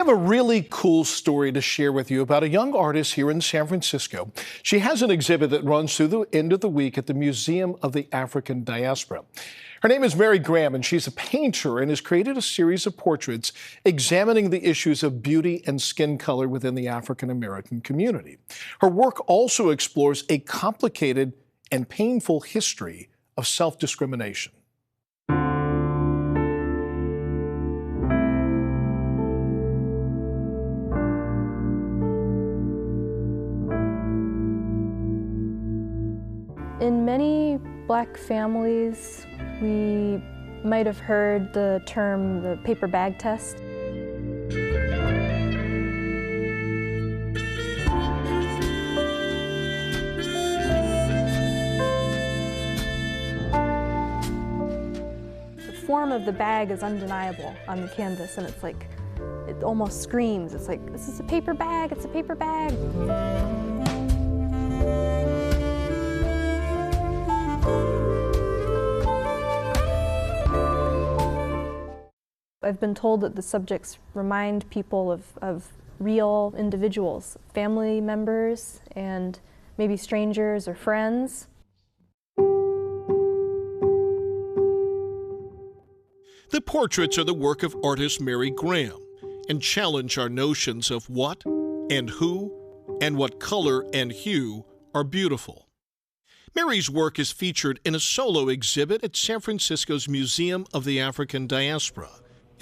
I have a really cool story to share with you about a young artist here in San Francisco. She has an exhibit that runs through the end of the week at the Museum of the African Diaspora. Her name is Mary Graham, and she's a painter and has created a series of portraits examining the issues of beauty and skin color within the African American community. Her work also explores a complicated and painful history of self-discrimination. In many Black families, we might have heard the term the paper bag test. The form of the bag is undeniable on the canvas, and it's like, it almost screams. It's like, this is a paper bag, it's a paper bag. I've been told that the subjects remind people of real individuals, family members, and maybe strangers or friends. The portraits are the work of artist Mary Graham and challenge our notions of what and who and what color and hue are beautiful. Mary's work is featured in a solo exhibit at San Francisco's Museum of the African Diaspora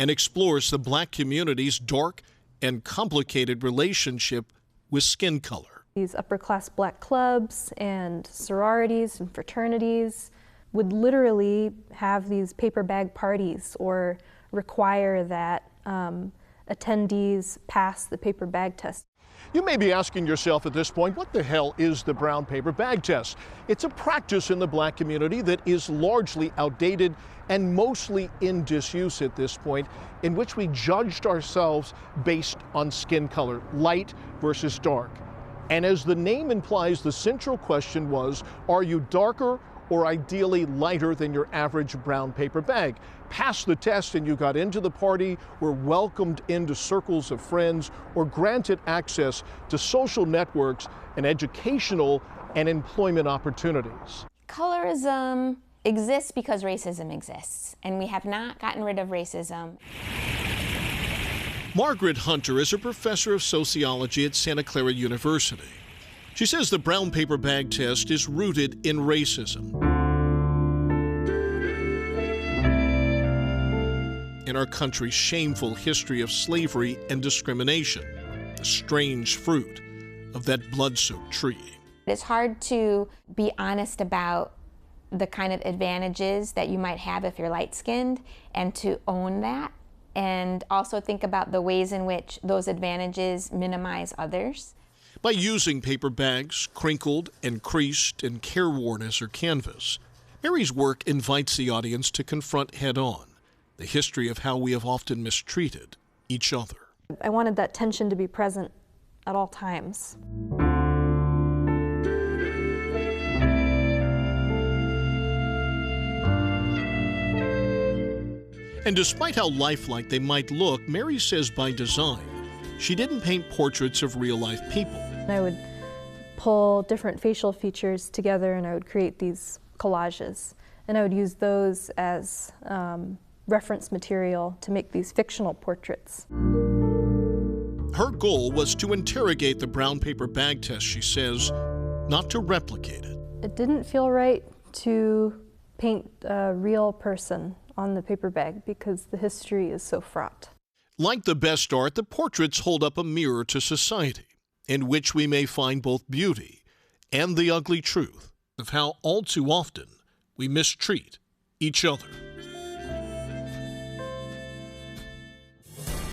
and explores the Black community's dark and complicated relationship with skin color. These upper-class Black clubs and sororities and fraternities would literally have these paper bag parties or require that attendees pass the paper bag test. You may be asking yourself at this point, what the hell is the brown paper bag test? It's a practice in the Black community that is largely outdated and mostly in disuse at this point, in which we judged ourselves based on skin color, light versus dark. And as the name implies, the central question was, are you darker or ideally lighter than your average brown paper bag? Passed the test and you got into the party, were welcomed into circles of friends, or granted access to social networks and educational and employment opportunities. Colorism exists because racism exists, and we have not gotten rid of racism. Margaret Hunter is a professor of sociology at Santa Clara University. She says the brown paper bag test is rooted in racism. In our country's shameful history of slavery and discrimination, the strange fruit of that blood-soaked tree. It's hard to be honest about the kind of advantages that you might have if you're light-skinned, and to own that, and also think about the ways in which those advantages minimize others. By using paper bags, crinkled and creased and careworn as her canvas, Mary's work invites the audience to confront head-on the history of how we have often mistreated each other. I wanted that tension to be present at all times. And despite how lifelike they might look, Mary says by design, she didn't paint portraits of real-life people. I would pull different facial features together and I would create these collages. And I would use those as reference material to make these fictional portraits. Her goal was to interrogate the brown paper bag test, she says, not to replicate it. It didn't feel right to paint a real person on the paper bag because the history is so fraught. Like the best art, the portraits hold up a mirror to society, in which we may find both beauty and the ugly truth of how all too often we mistreat each other.